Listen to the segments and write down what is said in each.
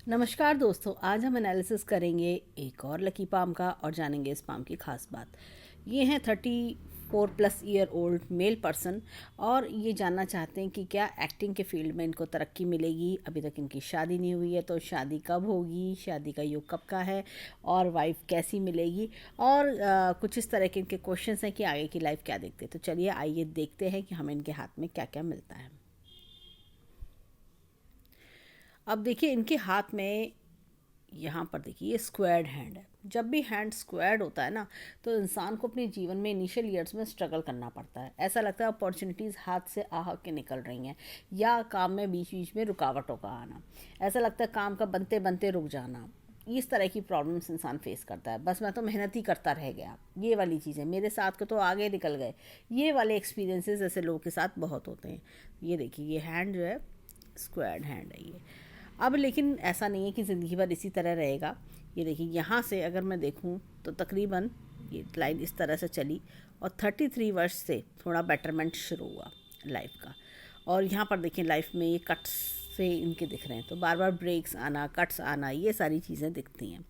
नमस्कार दोस्तों, आज हम एनालिसिस करेंगे एक और लकी पाम का और जानेंगे इस पाम की खास बात। ये हैं 34+ ईयर ओल्ड मेल पर्सन और ये जानना चाहते हैं कि क्या एक्टिंग के फील्ड में इनको तरक्की मिलेगी। अभी तक इनकी शादी नहीं हुई है तो शादी कब होगी, शादी का योग कब का है और वाइफ कैसी मिलेगी और कुछ इस तरह के इनके क्वेश्चंस हैं कि आगे की लाइफ क्या देखते हैं। तो चलिए आइए देखते हैं कि हमें इनके हाथ में क्या क्या मिलता है। अब देखिए इनके हाथ में यहाँ पर देखिए ये स्क्वायर्ड हैंड है। जब भी हैंड स्क्वायर्ड होता है ना तो इंसान को अपने जीवन में इनिशियल ईयर्स में स्ट्रगल करना पड़ता है। ऐसा लगता है अपॉर्चुनिटीज़ हाथ से आह के निकल रही हैं या काम में बीच बीच में रुकावटों का आना। ऐसा लगता है काम का बनते बनते रुक जाना। इस तरह की प्रॉब्लम्स इंसान फेस करता है। बस मैं तो मेहनत ही करता रह गया, ये वाली चीज़ें मेरे साथ के तो आगे निकल गए। ये वाले एक्सपीरियंसेस ऐसे लोगों के साथ बहुत होते हैं। ये देखिए ये हैंड जो है स्क्वायर्ड हैंड है ये। अब लेकिन ऐसा नहीं है कि ज़िंदगी भर इसी तरह रहेगा। ये देखिए यहाँ से अगर मैं देखूँ तो तकरीबन ये लाइन इस तरह से चली और 33 वर्ष से थोड़ा बेटरमेंट शुरू हुआ लाइफ का। और यहाँ पर देखिए लाइफ में ये कट्स से इनके दिख रहे हैं, तो बार बार ब्रेक्स आना, कट्स आना, ये सारी चीज़ें दिखती हैं।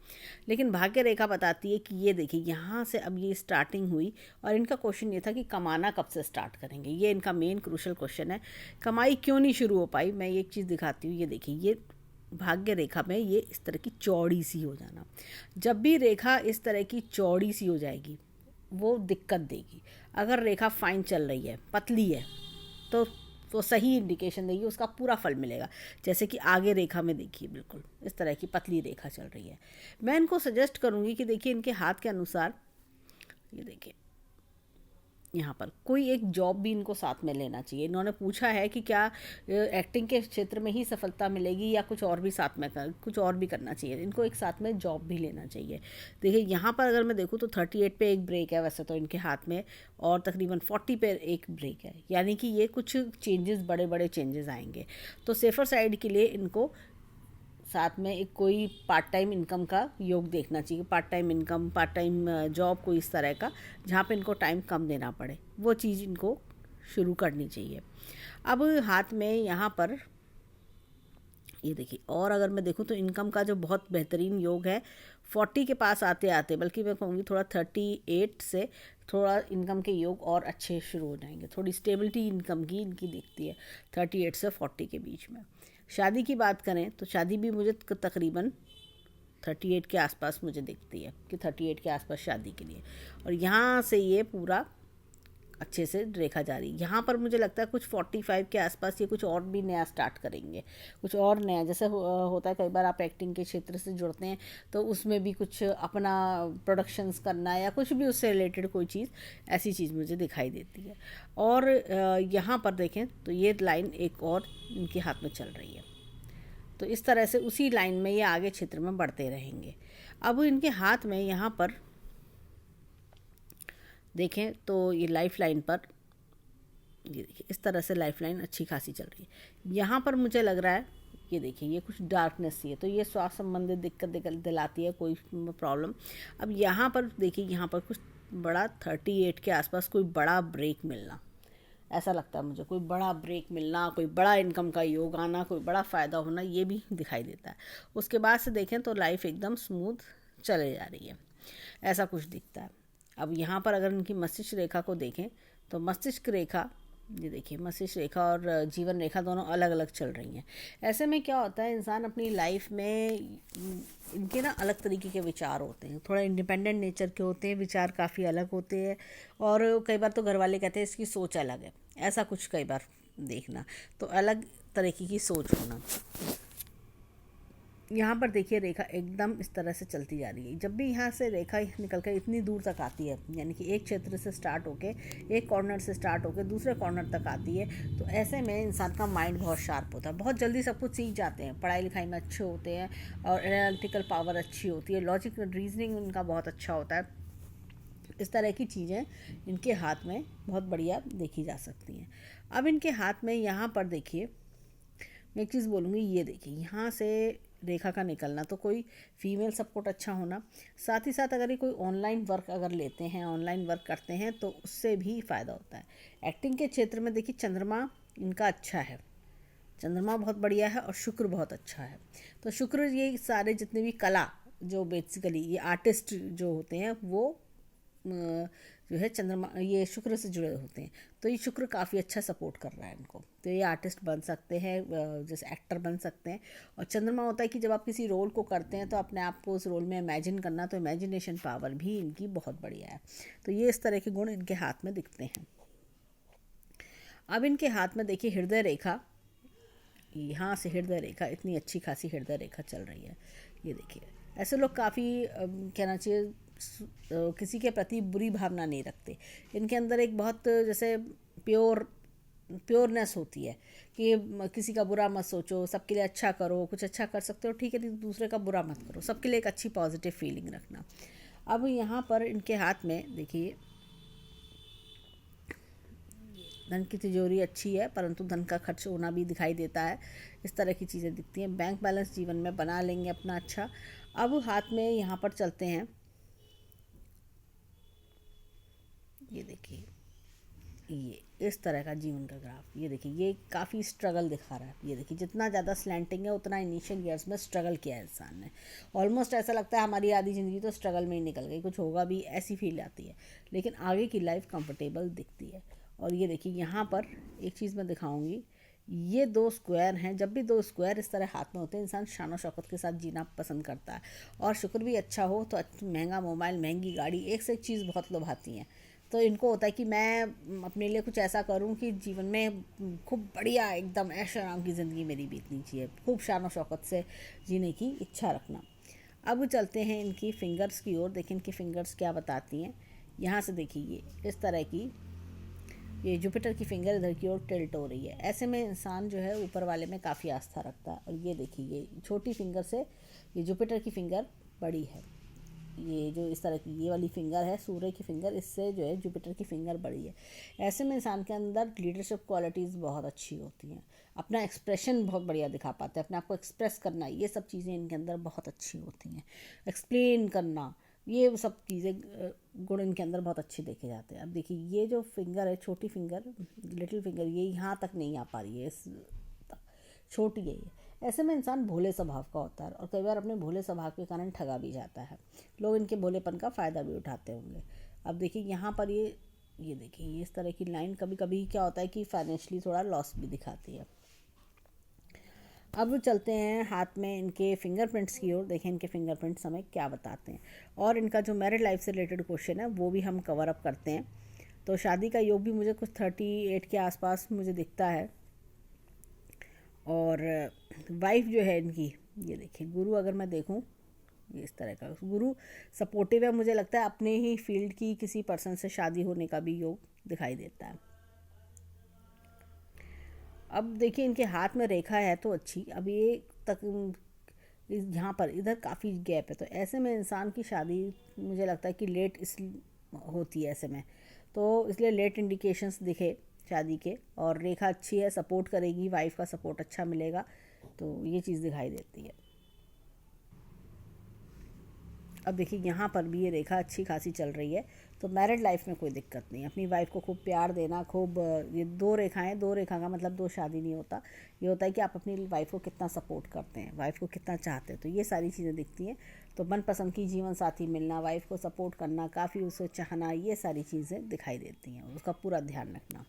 लेकिन भाग्य रेखा बताती है कि ये देखिए यहाँ से अब ये स्टार्टिंग हुई और इनका क्वेश्चन ये था कि कमाना कब से स्टार्ट करेंगे। ये इनका मेन क्रूशल क्वेश्चन है, कमाई क्यों नहीं शुरू हो पाई। मैं ये एक चीज़ दिखाती हूँ। ये देखिए ये भाग्य रेखा में ये इस तरह की चौड़ी सी हो जाना। जब भी रेखा इस तरह की चौड़ी सी हो जाएगी वो दिक्कत देगी। अगर रेखा फाइन चल रही है, पतली है, तो सही इंडिकेशन देगी, उसका पूरा फल मिलेगा। जैसे कि आगे रेखा में देखिए बिल्कुल इस तरह की पतली रेखा चल रही है। मैं इनको सजेस्ट करूँगी कि देखिए इनके हाथ के अनुसार ये देखिए यहाँ पर कोई एक जॉब भी इनको साथ में लेना चाहिए। इन्होंने पूछा है कि क्या एक्टिंग के क्षेत्र में ही सफलता मिलेगी या कुछ और भी साथ में कुछ और भी करना चाहिए। इनको एक साथ में जॉब भी लेना चाहिए। देखिए यहाँ पर अगर मैं देखूँ तो 38 पे एक ब्रेक है वैसे तो इनके हाथ में, और तकरीबन 40 पे एक ब्रेक है, यानी कि ये कुछ चेंजेस, बड़े बड़े चेंजेस आएंगे। तो सेफर साइड के लिए इनको साथ में एक कोई पार्ट टाइम इनकम का योग देखना चाहिए। Part time income, part time job कोई इस तरह का जहाँ पे इनको टाइम कम देना पड़े, वो चीज़ इनको शुरू करनी चाहिए। अब हाथ में यहाँ पर ये देखिए, और अगर मैं देखूँ तो इनकम का जो बहुत बेहतरीन योग है 40 के पास आते आते, बल्कि मैं कहूँगी थोड़ा 38 से थोड़ा इनकम के योग और अच्छे शुरू हो जाएंगे। थोड़ी स्टेबिलिटी इनकम की इनकी दिखती है 38 से 40 के बीच में। शादी की बात करें तो शादी भी मुझे तकरीबन 38 के आसपास मुझे दिखती है कि 38 के आसपास शादी के लिए। और यहाँ से ये पूरा अच्छे से रेखा जा रही है। यहाँ पर मुझे लगता है कुछ 45 के आसपास ये कुछ और भी नया स्टार्ट करेंगे, कुछ और नया। जैसे होता है कई बार आप एक्टिंग के क्षेत्र से जुड़ते हैं तो उसमें भी कुछ अपना प्रोडक्शंस करना या कुछ भी उससे रिलेटेड कोई चीज़, ऐसी चीज़ मुझे दिखाई देती है। और यहाँ पर देखें तो ये लाइन एक और इनके हाथ में चल रही है। तो इस तरह से उसी लाइन में ये आगे क्षेत्र में बढ़ते रहेंगे। अब इनके हाथ में यहाँ पर देखें तो ये लाइफ लाइन पर ये देखिए इस तरह से लाइफ लाइन अच्छी खासी चल रही है। यहाँ पर मुझे लग रहा है ये देखिए ये कुछ डार्कनेस सी है, तो ये स्वास्थ्य संबंधित दिक्कत दिलाती है, कोई प्रॉब्लम। अब यहाँ पर देखिए यहाँ पर कुछ बड़ा 38 के आसपास कोई बड़ा ब्रेक मिलना, ऐसा लगता है मुझे। कोई बड़ा ब्रेक मिलना, कोई बड़ा इनकम का योग आना, कोई बड़ा फ़ायदा होना, ये भी दिखाई देता है। उसके बाद से देखें तो लाइफ एकदम स्मूथ चले जा रही है, ऐसा कुछ दिखता है। अब यहाँ पर अगर इनकी मस्तिष्क रेखा को देखें तो मस्तिष्क रेखा, ये देखिए मस्तिष्क रेखा और जीवन रेखा दोनों अलग अलग चल रही हैं। ऐसे में क्या होता है, इंसान अपनी लाइफ में इनके ना अलग तरीके के विचार होते हैं, थोड़ा इंडिपेंडेंट नेचर के होते हैं, विचार काफ़ी अलग होते हैं। और कई बार तो घर वाले कहते हैं इसकी सोच अलग है, ऐसा कुछ कई बार देखना, तो अलग तरीके की सोच होना। यहाँ पर देखिए रेखा एकदम इस तरह से चलती जा रही है। जब भी यहाँ से रेखा निकल कर इतनी दूर तक आती है, यानी कि एक क्षेत्र से स्टार्ट होके, एक कॉर्नर से स्टार्ट होके दूसरे कॉर्नर तक आती है, तो ऐसे में इंसान का माइंड बहुत शार्प होता है, बहुत जल्दी सब कुछ सीख जाते हैं, पढ़ाई लिखाई में अच्छे होते हैं और एनालिटिकल पावर अच्छी होती है, लॉजिक रीजनिंग उनका बहुत अच्छा होता है। इस तरह की चीज़ें इनके हाथ में बहुत बढ़िया देखी जा सकती हैं। अब इनके हाथ में यहाँ पर देखिए मैं एक चीज़ बोलूँगी, ये देखिए यहाँ से रेखा का निकलना, तो कोई फीमेल सपोर्ट अच्छा होना। साथ ही साथ अगर ये कोई ऑनलाइन वर्क अगर लेते हैं, ऑनलाइन वर्क करते हैं, तो उससे भी फ़ायदा होता है। एक्टिंग के क्षेत्र में देखिए चंद्रमा इनका अच्छा है, चंद्रमा बहुत बढ़िया है और शुक्र बहुत अच्छा है। तो शुक्र, ये सारे जितने भी कला, जो बेसिकली ये आर्टिस्ट जो होते हैं वो जो है चंद्रमा, ये शुक्र से जुड़े होते हैं। तो ये शुक्र काफ़ी अच्छा सपोर्ट कर रहा है इनको, तो ये आर्टिस्ट बन सकते हैं, जैसे एक्टर बन सकते हैं। और चंद्रमा होता है कि जब आप किसी रोल को करते हैं तो अपने आप को उस रोल में इमेजिन करना, तो इमेजिनेशन पावर भी इनकी बहुत बढ़िया है। तो ये इस तरह के गुण इनके हाथ में दिखते हैं। अब इनके हाथ में देखिए हृदय रेखा, यहाँ से हृदय रेखा, इतनी अच्छी खासी हृदय रेखा चल रही है। ये देखिए, ऐसे लोग काफ़ी कहना चाहिए किसी के प्रति बुरी भावना नहीं रखते। इनके अंदर एक बहुत जैसे प्योरनेस होती है कि किसी का बुरा मत सोचो, सबके लिए अच्छा करो, कुछ अच्छा कर सकते हो ठीक है, नहीं दूसरे का बुरा मत करो, सबके लिए एक अच्छी पॉजिटिव फीलिंग रखना। अब यहाँ पर इनके हाथ में देखिए धन की तिजोरी अच्छी है, परंतु धन का खर्च होना भी दिखाई देता है। इस तरह की चीज़ें दिखती हैं। बैंक बैलेंस जीवन में बना लेंगे अपना अच्छा। अब हाथ में यहाँ पर चलते हैं, ये देखिए ये इस तरह का जीवन का ग्राफ। ये देखिए ये काफ़ी स्ट्रगल दिखा रहा है। ये देखिए जितना ज़्यादा स्लैंटिंग है उतना इनिशियल ईयर्स में स्ट्रगल किया है इंसान ने। ऑलमोस्ट ऐसा लगता है हमारी आधी ज़िंदगी तो स्ट्रगल में ही निकल गई, कुछ होगा भी ऐसी फील आती है, लेकिन आगे की लाइफ कंफर्टेबल दिखती है। और ये देखिए यहाँ पर एक चीज़ मैं दिखाऊंगी, ये दो स्क्वायर हैं। जब भी दो स्क्वायर इस तरह हाथ में होते हैं, इंसान शान और शौकत के साथ जीना पसंद करता है। और शुक्र भी अच्छा हो तो महंगा मोबाइल, महंगी गाड़ी, एक से एक चीज़ बहुत लुभाती हैं। तो इनको होता है कि मैं अपने लिए कुछ ऐसा करूं कि जीवन में खूब बढ़िया एकदम ऐश आराम की ज़िंदगी मेरी बीतनी चाहिए, खूब शान और शौकत से जीने की इच्छा रखना। अब चलते हैं इनकी फिंगर्स की ओर। देखिए इनकी फिंगर्स क्या बताती हैं। यहाँ से देखिए ये इस तरह की, ये जुपिटर की फिंगर इधर की ओर टिल्ट हो रही है। ऐसे में इंसान जो है ऊपर वाले में काफ़ी आस्था रखता है। और ये देखिए ये छोटी फिंगर से ये जुपिटर की फिंगर बड़ी है। ये जो इस तरह की ये वाली फिंगर है सूर्य की फिंगर, इससे जो है जुपिटर की फिंगर बड़ी है। ऐसे में इंसान के अंदर लीडरशिप क्वालिटीज़ बहुत अच्छी होती हैं, अपना एक्सप्रेशन बहुत बढ़िया दिखा पाते हैं, अपने आप को एक्सप्रेस करना, ये सब चीज़ें इनके अंदर बहुत अच्छी होती हैं। एक्सप्लेन करना, ये सब चीज़ें गुण इनके अंदर बहुत अच्छे देखे जाते हैं। अब देखिए ये जो फिंगर है, छोटी फिंगर, लिटिल फिंगर, ये यहाँ तक नहीं आ पा रही है, इस तक छोटी है ये। ऐसे में इंसान भोले स्वभाव का होता है और कई बार अपने भोले स्वभाव के कारण ठगा भी जाता है। लोग इनके भोलेपन का फ़ायदा भी उठाते होंगे। अब देखिए यहाँ पर ये देखिए ये इस तरह की लाइन कभी कभी क्या होता है कि फाइनेंशियली थोड़ा लॉस भी दिखाती है। अब चलते हैं हाथ में इनके फिंगरप्रिंट्स की ओर। देखें इनके फिंगरप्रिंट्स हमें क्या बताते हैं, और इनका जो मैरिड लाइफ से रिलेटेड क्वेश्चन है वो भी हम कवर अप करते हैं। तो शादी का योग भी मुझे कुछ 38 के आसपास मुझे दिखता है। और वाइफ जो है इनकी, ये देखिए गुरु, अगर मैं देखूं ये इस तरह का गुरु सपोर्टिव है। मुझे लगता है अपने ही फील्ड की किसी पर्सन से शादी होने का भी योग दिखाई देता है। अब देखिए इनके हाथ में रेखा है तो अच्छी, अब ये तक यहाँ पर इधर काफ़ी गैप है, तो ऐसे में इंसान की शादी मुझे लगता है कि लेट इस होती है ऐसे में, तो इसलिए लेट इंडिकेशंस दिखे शादी के। और रेखा अच्छी है, सपोर्ट करेगी, वाइफ का सपोर्ट अच्छा मिलेगा, तो ये चीज़ दिखाई देती है। अब देखिए यहाँ पर भी ये रेखा अच्छी खासी चल रही है, तो मैरिड लाइफ में कोई दिक्कत नहीं। अपनी वाइफ को खूब प्यार देना, खूब, ये दो रेखाएं, दो रेखा का मतलब दो शादी नहीं होता, ये होता है कि आप अपनी वाइफ को कितना सपोर्ट करते हैं, वाइफ को कितना चाहते हैं, तो ये सारी चीज़ें दिखती हैं। तो मनपसंद की जीवन साथी मिलना, वाइफ को सपोर्ट करना, काफ़ी उसे चाहना, ये सारी चीज़ें दिखाई देती हैं, उसका पूरा ध्यान रखना।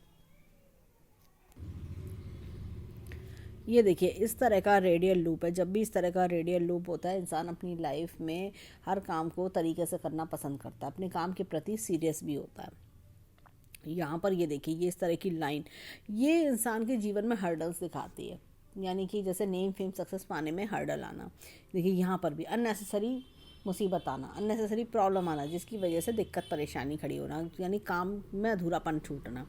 ये देखिए इस तरह का रेडियल लूप है। जब भी इस तरह का रेडियल लूप होता है, इंसान अपनी लाइफ में हर काम को तरीके से करना पसंद करता है, अपने काम के प्रति सीरियस भी होता है। यहाँ पर ये देखिए ये इस तरह की लाइन, ये इंसान के जीवन में हर्डल्स दिखाती है, यानी कि जैसे नेम फेम सक्सेस पाने में हर्डल आना। देखिए यहाँ पर भी अननेसेसरी मुसीबत आना, अननेसेसरी प्रॉब्लम आना, जिसकी वजह से दिक्कत परेशानी खड़ी होना, यानी काम में अधूरापन छूटना।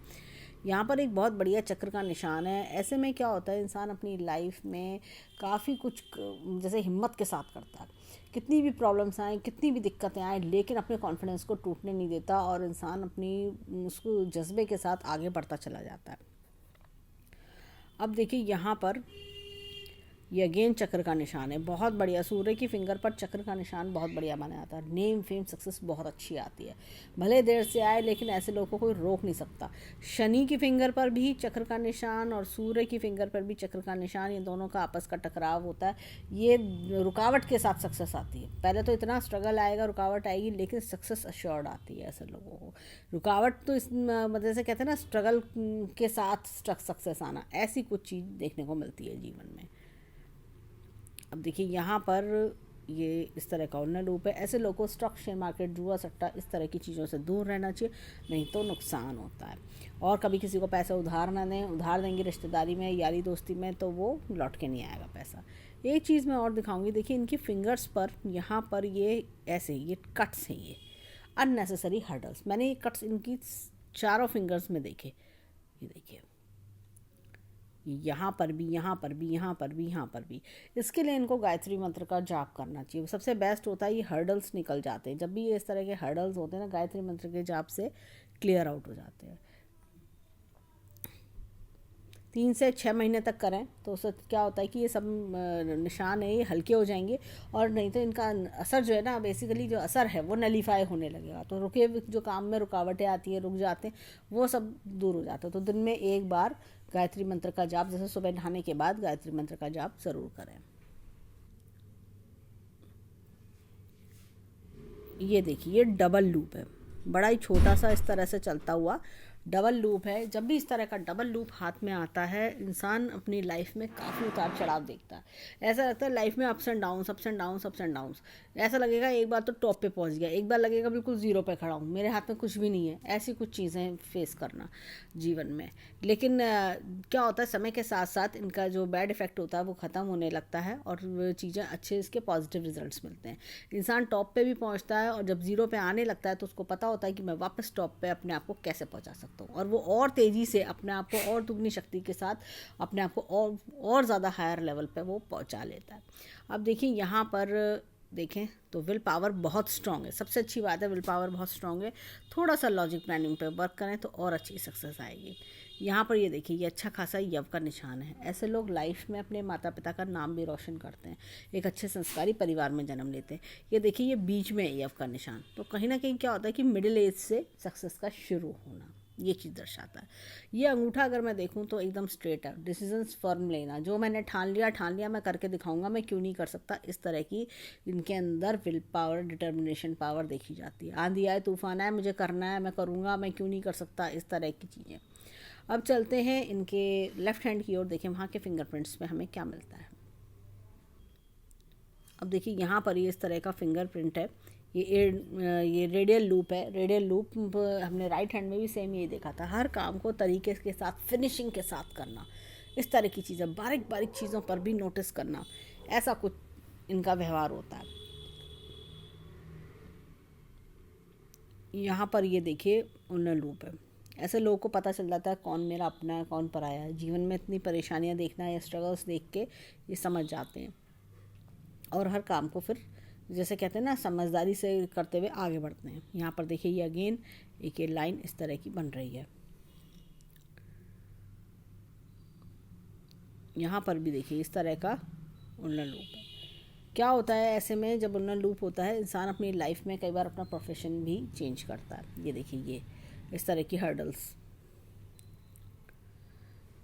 यहाँ पर एक बहुत बढ़िया चक्र का निशान है। ऐसे में क्या होता है, इंसान अपनी लाइफ में काफ़ी कुछ जैसे हिम्मत के साथ करता है, कितनी भी प्रॉब्लम्स आए, कितनी भी दिक्कतें आए, लेकिन अपने कॉन्फिडेंस को टूटने नहीं देता और इंसान अपनी उसको जज्बे के साथ आगे बढ़ता चला जाता है। अब देखिए यहाँ पर ये अगेन चक्र का निशान है, बहुत बढ़िया। सूर्य की फिंगर पर चक्र का निशान बहुत बढ़िया माना जाता है। नेम फेम सक्सेस बहुत अच्छी आती है, भले देर से आए लेकिन ऐसे लोगों को कोई रोक नहीं सकता। शनि की फिंगर पर भी चक्र का निशान और सूर्य की फिंगर पर भी चक्र का निशान, ये दोनों का आपस का टकराव होता है। ये रुकावट के साथ सक्सेस आती है। पहले तो इतना स्ट्रगल आएगा, रुकावट आएगी, लेकिन सक्सेस अश्योर्ड आती है ऐसे लोगों को। रुकावट तो इस मतलब से कहते हैं ना, स्ट्रगल के साथ सक्सेस आना, ऐसी कुछ चीज़ देखने को मिलती है जीवन में। अब देखिए यहाँ पर ये इस तरह का उन्नत रूप है। ऐसे लोगों को स्टॉक, शेयर मार्केट, जुआ सट्टा, इस तरह की चीज़ों से दूर रहना चाहिए, नहीं तो नुकसान होता है। और कभी किसी को पैसा उधार ना दें। उधार देंगे रिश्तेदारी में, यारी दोस्ती में, तो वो लौट के नहीं आएगा पैसा। एक चीज़ मैं और दिखाऊंगी, देखिए इनकी फिंगर्स पर यहाँ पर ये ऐसे ये कट्स हैं, ये अननेसेसरी हर्डल्स। मैंने ये कट्स इनकी चारों फिंगर्स में देखे। ये देखिए यहाँ पर भी, यहाँ पर भी, यहाँ पर भी, यहाँ पर भी। इसके लिए इनको गायत्री मंत्र का जाप करना चाहिए, सबसे बेस्ट होता है। ये हर्डल्स निकल जाते हैं जब भी ये इस तरह के हर्डल्स होते हैं ना, गायत्री मंत्र के जाप से क्लियर आउट हो जाते हैं। 3 से 6 महीने तक करें तो उससे क्या होता है कि ये सब निशान है ये हल्के हो जाएंगे, और नहीं तो इनका असर जो है ना, बेसिकली जो असर है वो नलीफाई होने लगेगा। तो रुके जो काम में रुकावटें आती हैं, रुक जाते हैं, वो सब दूर हो जाता है। तो दिन में एक बार गायत्री मंत्र का जाप, जैसे सुबह नहाने के बाद गायत्री मंत्र का जाप ज़रूर करें। ये देखिए ये डबल लूप है, बड़ा ही छोटा सा इस तरह से चलता हुआ डबल लूप है। जब भी इस तरह का डबल लूप हाथ में आता है, इंसान अपनी लाइफ में काफ़ी उतार चढ़ाव देखता है। ऐसा लगता है लाइफ में ups and downs, ups and downs, ups and downs. ऐसा लगेगा एक बार तो टॉप पे पहुंच गया, एक बार लगेगा बिल्कुल ज़ीरो पे खड़ा हूँ, मेरे हाथ में कुछ भी नहीं है। ऐसी कुछ चीज़ें फेस करना जीवन में। लेकिन क्या होता है, समय के साथ साथ इनका जो बैड इफेक्ट होता है वो ख़त्म होने लगता है, और वो चीज़ें अच्छे, इसके पॉजिटिव रिजल्ट्स मिलते हैं। इंसान टॉप पे भी पहुंचता है, और जब ज़ीरो पे आने लगता है तो उसको पता होता है कि मैं वापस टॉप पे अपने आप को कैसे पहुंचा सकता हूँ, और वो और तेज़ी से अपने आप को और दुगनी शक्ति के साथ अपने आप को और ज़्यादा हायर लेवल पे वो पहुंचा लेता है। अब देखिए यहाँ पर देखें तो विल पावर बहुत स्ट्रांग है, सबसे अच्छी बात है विल पावर बहुत स्ट्रांग है। थोड़ा सा लॉजिक प्लानिंग पे वर्क करें तो और अच्छी सक्सेस आएगी। यहाँ पर ये देखिए ये अच्छा खासा यव का निशान है। ऐसे लोग लाइफ में अपने माता पिता का नाम भी रोशन करते हैं, एक अच्छे संस्कारी परिवार में जन्म लेते हैं। ये देखिए ये बीच में यव का निशान, तो कहीं ना कहीं क्या होता है कि मिडिल एज से सक्सेस का शुरू होना, ये चीज़ दर्शाता है। ये अंगूठा अगर मैं देखूं तो एकदम स्ट्रेट है, डिसीजंस फर्म लेना, जो मैंने ठान लिया मैं करके दिखाऊंगा, मैं क्यों नहीं कर सकता, इस तरह की इनके अंदर विल पावर, डिटर्मिनेशन पावर देखी जाती है। आंधी आए तूफान आए, मुझे करना है, मैं करूँगा, मैं क्यों नहीं कर सकता, इस तरह की चीज़ें। अब चलते हैं इनके लेफ्ट हैंड की ओर, देखें वहाँ के फिंगरप्रिंट्स में हमें क्या मिलता है। अब देखिए यहाँ पर ये इस तरह का फिंगरप्रिंट है, ये रेडियल लूप है। रेडियल लूप हमने राइट हैंड में भी सेम यही देखा था, हर काम को तरीके के साथ, फिनिशिंग के साथ करना, इस तरह की चीज़ें, बारीक बारीक चीज़ों पर भी नोटिस करना, ऐसा कुछ इनका व्यवहार होता है। यहाँ पर ये देखिए उन्नत लूप है। ऐसे लोगों को पता चल जाता है कौन मेरा अपना है, कौन पराया है। जीवन में इतनी परेशानियाँ देखना या स्ट्रगल्स देख के ये समझ जाते हैं, और हर काम को फिर जैसे कहते हैं ना समझदारी से करते हुए आगे बढ़ते हैं। यहाँ पर देखिए ये अगेन एक ये लाइन इस तरह की बन रही है। यहाँ पर भी देखिए इस तरह का उन्नत लूप है। क्या होता है ऐसे में, जब उन्नत लूप होता है, इंसान अपनी लाइफ में कई बार अपना प्रोफेशन भी चेंज करता है। ये देखिए ये इस तरह की हर्डल्स।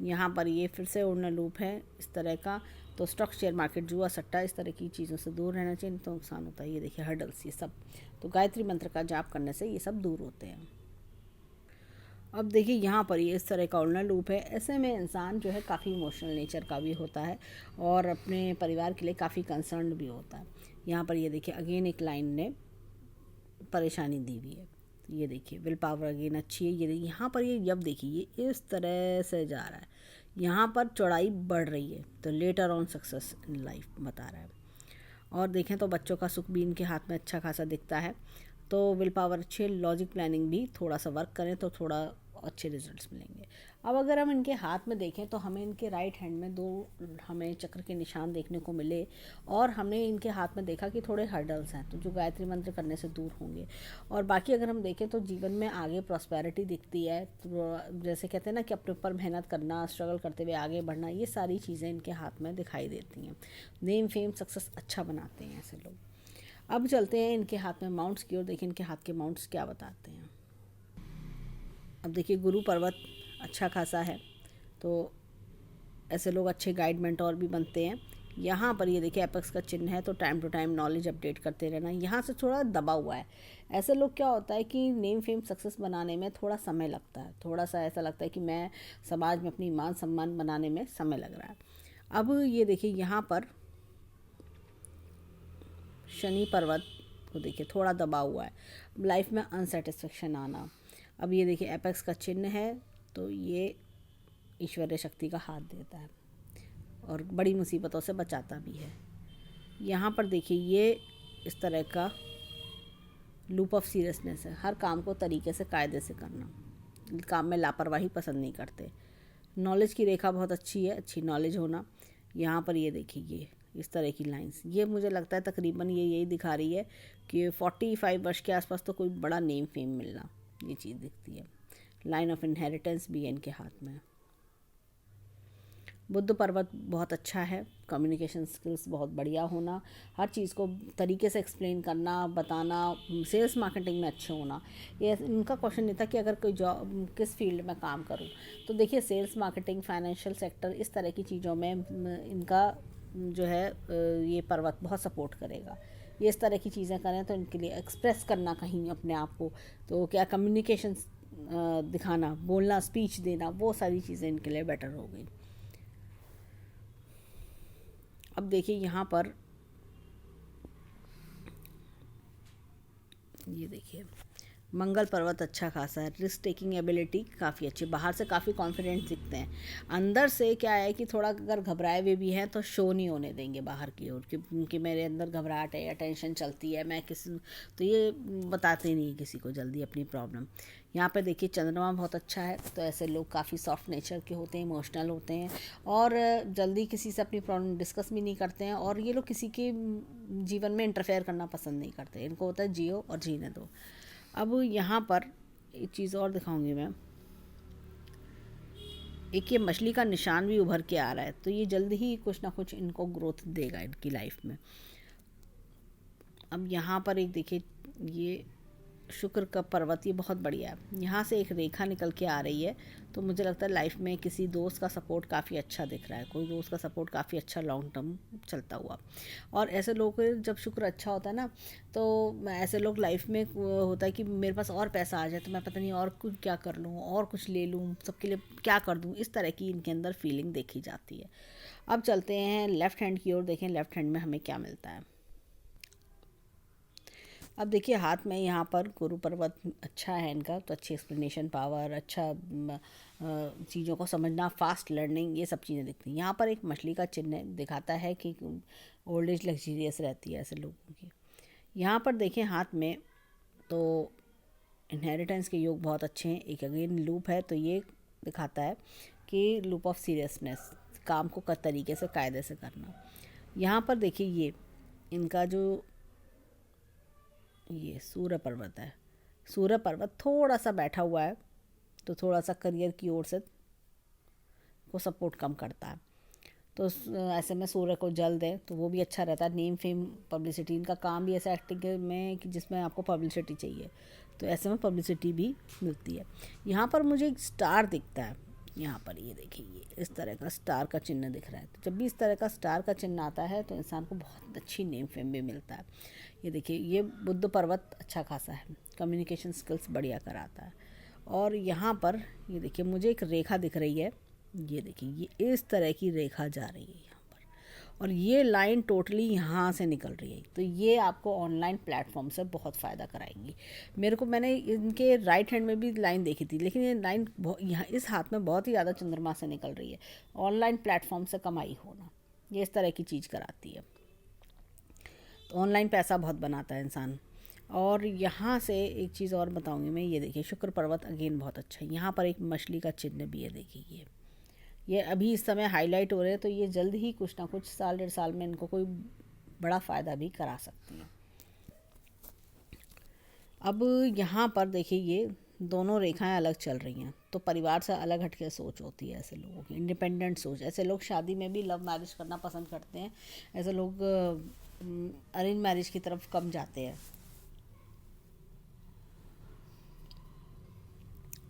यहाँ पर ये फिर से उड़ना लूप है इस तरह का। तो स्टॉक, शेयर मार्केट, जुआ सट्टा, इस तरह की चीज़ों से दूर रहना चाहिए, तो नुकसान होता है। ये देखिए हर्डल्स, ये सब। तो गायत्री मंत्र का जाप करने से ये सब दूर होते हैं। अब देखिए यहाँ पर ये इस तरह का उड़ना लूप है। ऐसे में इंसान जो है काफ़ी इमोशनल नेचर का भी होता है, और अपने परिवार के लिए काफ़ी कंसर्न भी होता है। यहाँ पर ये देखिए अगेन एक लाइन ने परेशानी दी हुई है। ये देखिए विल पावर अगेन अच्छी है। ये देखिए यहाँ पर ये जब देखिए ये इस तरह से जा रहा है, यहाँ पर चौड़ाई बढ़ रही है, तो later on success in life बता रहा है। और देखें तो बच्चों का सुख भी इनके हाथ में अच्छा खासा दिखता है। तो विल पावर अच्छी है, लॉजिक प्लानिंग भी थोड़ा सा वर्क करें तो थोड़ा अच्छे रिजल्ट्स मिलेंगे। अब अगर हम इनके हाथ में देखें तो हमें इनके राइट हैंड में 2 हमें चक्र के निशान देखने को मिले, और हमने इनके हाथ में देखा कि थोड़े हर्डल्स हैं, तो जो गायत्री मंत्र करने से दूर होंगे। और बाकी अगर हम देखें तो जीवन में आगे प्रॉस्पेरिटी दिखती है, तो जैसे कहते हैं ना कि अपने ऊपर मेहनत करना, स्ट्रगल करते हुए आगे बढ़ना, ये सारी चीज़ें इनके हाथ में दिखाई देती हैं। नेम फेम सक्सेस अच्छा बनाते हैं ऐसे लोग। अब चलते हैं इनके हाथ में माउंट्स की ओर। देखिए इनके हाथ के माउंट्स क्या बताते हैं। अब देखिए गुरु पर्वत अच्छा खासा है, तो ऐसे लोग अच्छे गाइड मेंटोर भी बनते हैं। यहाँ पर ये देखिए एपेक्स का चिन्ह है, तो time to time knowledge update करते रहना। यहाँ से थोड़ा दबा हुआ है। ऐसे लोग क्या होता है कि नेम फेम सक्सेस बनाने में थोड़ा समय लगता है, थोड़ा सा ऐसा लगता है कि मैं समाज में अपनी मान सम्मान बनाने में समय लग रहा है। अब ये देखिए यहाँ पर शनि पर्वत को देखिए थोड़ा दबा हुआ है, लाइफ में अनसेटिस्फेक्शन आना। अब ये देखिए एपेक्स का चिन्ह है, तो ये ईश्वरीय शक्ति का हाथ देता है और बड़ी मुसीबतों से बचाता भी है। यहाँ पर देखिए ये इस तरह का लूप ऑफ सीरियसनेस है, हर काम को तरीके से कायदे से करना, काम में लापरवाही पसंद नहीं करते। नॉलेज की रेखा बहुत अच्छी है, अच्छी नॉलेज होना। यहाँ पर ये देखिए ये इस तरह की लाइंस, ये मुझे लगता है तकरीबन ये यही दिखा रही है कि 45 वर्ष के आसपास तो कोई बड़ा नेम फेम मिलना, ये चीज़ दिखती है। लाइन ऑफ इनहेरिटेंस भी है इनके हाथ में। बुद्ध पर्वत बहुत अच्छा है, कम्युनिकेशन स्किल्स बहुत बढ़िया होना, हर चीज़ को तरीके से एक्सप्लेन करना, बताना, सेल्स मार्केटिंग में अच्छे होना। ये इनका क्वेश्चन ये था कि अगर कोई जॉब किस फील्ड में काम करूं, तो देखिए सेल्स मार्केटिंग, फाइनेंशियल सेक्टर, इस तरह की चीज़ों में इनका जो है ये पर्वत बहुत सपोर्ट करेगा। ये इस तरह की चीज़ें करें तो इनके लिए एक्सप्रेस करना कहीं अपने आप को, तो क्या कम्युनिकेशन दिखाना, बोलना, स्पीच देना, वो सारी चीज़ें इनके लिए बेटर हो गई। अब देखिए यहाँ पर ये देखिए मंगल पर्वत अच्छा खासा है, रिस्क टेकिंग एबिलिटी काफ़ी अच्छी, बाहर से काफ़ी कॉन्फिडेंट दिखते हैं, अंदर से क्या है कि थोड़ा अगर घबराए हुए भी हैं तो शो नहीं होने देंगे बाहर की ओर कि मेरे अंदर घबराहट है या टेंशन चलती है, मैं किसी, तो ये बताते नहीं किसी को जल्दी अपनी प्रॉब्लम। यहाँ पे देखिए चंद्रमा बहुत अच्छा है, तो ऐसे लोग काफ़ी सॉफ्ट नेचर के होते हैं, इमोशनल होते हैं, और जल्दी किसी से अपनी प्रॉब्लम डिस्कस भी नहीं करते हैं, और ये लोग किसी के जीवन में इंटरफेयर करना पसंद नहीं करते, इनको होता है जियो और जीने दो। अब यहाँ पर एक चीज़ और दिखाऊंगी मैं, एक ये मछली का निशान भी उभर के आ रहा है, तो ये जल्द ही कुछ ना कुछ इनको ग्रोथ देगा इनकी लाइफ में। अब यहाँ पर एक देखिए ये शुक्र का पर्वत, ये बहुत बढ़िया है, यहाँ से एक रेखा निकल के आ रही है, तो मुझे लगता है लाइफ में किसी दोस्त का सपोर्ट काफ़ी अच्छा दिख रहा है, कोई दोस्त का सपोर्ट काफ़ी अच्छा लॉन्ग टर्म चलता हुआ। और ऐसे लोग जब शुक्र अच्छा होता है ना, तो ऐसे लोग लाइफ में होता है कि मेरे पास और पैसा आ जाए तो मैं पता नहीं और कुछ क्या कर लूँ, और कुछ ले लूँ, सबके लिए क्या कर दूँ, इस तरह की इनके अंदर फीलिंग देखी जाती है। अब चलते हैं लेफ़्ट हैंड की ओर, देखें लेफ़्ट हैंड में हमें क्या मिलता है। अब देखिए हाथ में यहाँ पर गुरु पर्वत अच्छा है इनका, तो अच्छी एक्सप्लेनेशन पावर, अच्छा चीज़ों को समझना, फास्ट लर्निंग, ये सब चीज़ें दिखती हैं। यहाँ पर एक मछली का चिन्ह दिखाता है कि ओल्ड एज लग्जीरियस रहती है ऐसे लोगों की। यहाँ पर देखें हाथ में, तो इनहेरिटेंस के योग बहुत अच्छे हैं। एक अगेन लूप है, तो ये दिखाता है कि लूप ऑफ सीरियसनेस, काम को तरीके से कायदे से करना। यहाँ पर देखिए ये इनका जो ये सूर्य पर्वत है, सूर्य पर्वत थोड़ा सा बैठा हुआ है, तो थोड़ा सा करियर की ओर से को सपोर्ट कम करता है, तो ऐसे में सूर्य को जल दें तो वो भी अच्छा रहता है। नेम फेम पब्लिसिटी, इनका काम भी ऐसा एक्टिंग में कि जिसमें आपको पब्लिसिटी चाहिए, तो ऐसे में पब्लिसिटी भी मिलती है। यहाँ पर मुझे एक स्टार दिखता है, यहाँ पर ये देखिए ये इस तरह का स्टार का चिन्ह दिख रहा है, तो जब भी इस तरह का स्टार का चिन्ह आता है तो इंसान को बहुत अच्छी नेम फेम भी मिलता है। ये देखिए ये बुद्ध पर्वत अच्छा खासा है, कम्युनिकेशन स्किल्स बढ़िया कराता है। और यहाँ पर ये देखिए मुझे एक रेखा दिख रही है, ये देखिए ये इस तरह की रेखा जा रही है यहाँ पर, और ये लाइन टोटली यहाँ से निकल रही है, तो ये आपको ऑनलाइन प्लेटफॉर्म से बहुत फ़ायदा कराएंगी। मैंने इनके राइट हैंड में भी लाइन देखी थी, लेकिन ये लाइन यहाँ इस हाथ में बहुत ही ज़्यादा चंद्रमा से निकल रही है। ऑनलाइन प्लेटफॉर्म से कमाई होना, ये इस तरह की चीज़ कराती है, तो ऑनलाइन पैसा बहुत बनाता है इंसान। और यहाँ से एक चीज़ और बताऊंगी मैं, ये देखिए शुक्र पर्वत अगेन बहुत अच्छा है। यहाँ पर एक मछली का चिन्ह भी है, देखिए ये अभी इस समय हाईलाइट हो रहे हैं, तो ये जल्द ही कुछ ना कुछ साल 1.5 साल में इनको कोई बड़ा फ़ायदा भी करा सकती है। अब यहाँ पर देखिए ये दोनों रेखाएं अलग चल रही हैं, तो परिवार से अलग हटके सोच होती है ऐसे लोगों की, इंडिपेंडेंट सोच। ऐसे लोग शादी में भी लव मैरिज करना पसंद करते हैं। ऐसे लोग अरेंज मैरिज की तरफ कम जाते हैं।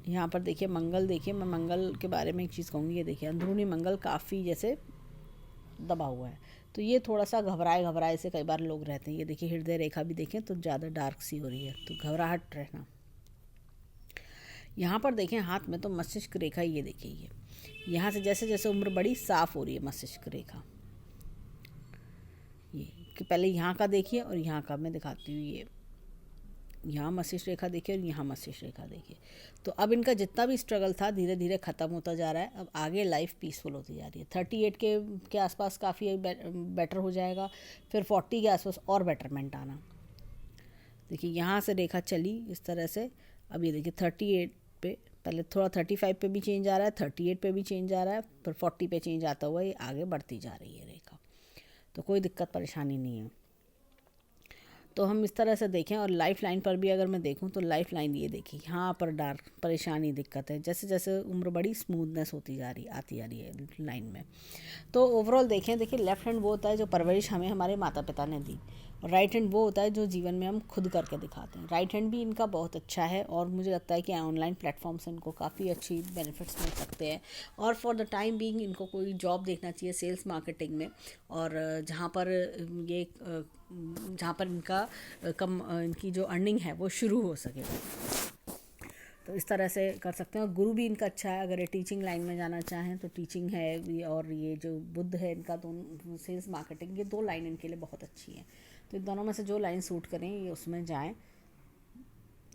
यहाँ पर देखिए मंगल, देखिए मैं मंगल के बारे में एक चीज़ कहूँगी, ये देखिए अंदरूनी मंगल काफ़ी जैसे दबा हुआ है, तो ये थोड़ा सा घबराए घबराए से कई बार लोग रहते हैं। ये देखिए हृदय रेखा भी देखें तो ज़्यादा डार्क सी हो रही है, तो घबराहट रहना। यहाँ पर देखें हाथ में तो मस्तिष्क रेखा, ये देखिए ये यहाँ से जैसे जैसे उम्र बड़ी साफ हो रही है मस्तिष्क रेखा। ये कि पहले यहाँ का देखिए और यहाँ का मैं दिखाती हूँ। ये यहाँ मस्तिष्क रेखा देखिए और यहाँ मस्तिष्क रेखा देखिए। तो अब इनका जितना भी स्ट्रगल था धीरे धीरे ख़त्म होता जा रहा है। अब आगे लाइफ पीसफुल होती जा रही है। 38 के आसपास काफ़ी बेटर हो जाएगा, फिर 40 के आसपास और बेटरमेंट आना। देखिए यहाँ से रेखा चली इस तरह से। अब ये देखिए 38 पे, पहले थोड़ा 35 पे भी चेंज आ रहा है, 38 पे भी चेंज आ रहा है, फिर 40 पे चेंज आता हुआ ये आगे बढ़ती जा रही है रेखा। तो कोई दिक्कत परेशानी नहीं है। तो हम इस तरह से देखें, और लाइफ लाइन पर भी अगर मैं देखूं तो लाइफ लाइन ये देखिए यहाँ पर डार्क परेशानी दिक्कत है। जैसे जैसे उम्र बड़ी स्मूथनेस होती जा रही आती जा रही है लाइन में। तो ओवरऑल देखें, देखिए लेफ्ट हैंड वो होता है जो परवरिश हमें हमारे माता पिता ने दी, और राइट हैंड वो होता है जो जीवन में हम खुद करके दिखाते हैं। राइट हैंड भी इनका बहुत अच्छा है, और मुझे लगता है कि ऑनलाइन प्लेटफॉर्म से इनको काफ़ी अच्छी बेनिफिट्स मिल सकते हैं। और फॉर द टाइम बीइंग इनको कोई जॉब देखना चाहिए सेल्स मार्केटिंग में, और जहाँ पर इनका इनकी जो अर्निंग है वो शुरू हो सके, तो इस तरह से कर सकते हैं। और गुरु भी इनका अच्छा है, अगर ये टीचिंग लाइन में जाना चाहें तो टीचिंग है, और ये जो बुद्ध है इनका, दोनों सेल्स मार्केटिंग, ये 2 लाइन इनके लिए बहुत अच्छी है। तो इन दोनों में से जो लाइन सूट करें ये उसमें जाएं,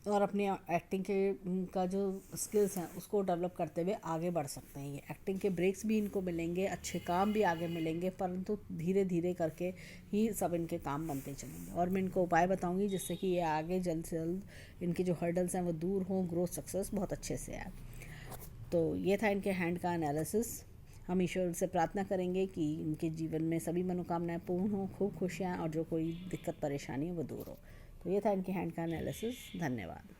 और अपनी एक्टिंग के का जो स्किल्स हैं उसको डेवलप करते हुए आगे बढ़ सकते हैं। ये एक्टिंग के ब्रेक्स भी इनको मिलेंगे, अच्छे काम भी आगे मिलेंगे, परंतु धीरे धीरे करके ही सब इनके काम बनते चलेंगे। और मैं इनको उपाय बताऊंगी जिससे कि ये आगे जल्द से जल्द इनके जो हर्डल्स हैं वो दूर हों, ग्रोथ सक्सेस बहुत अच्छे से आए। तो ये था इनके हैंड का एनालिसिस। हम ईश्वर से प्रार्थना करेंगे कि इनके जीवन में सभी मनोकामनाएं पूर्ण हों, खूब खुशियाँ, और जो कोई दिक्कत परेशानी है वो दूर हो। तो ये था इनके हैंड का एनालिसिस। धन्यवाद।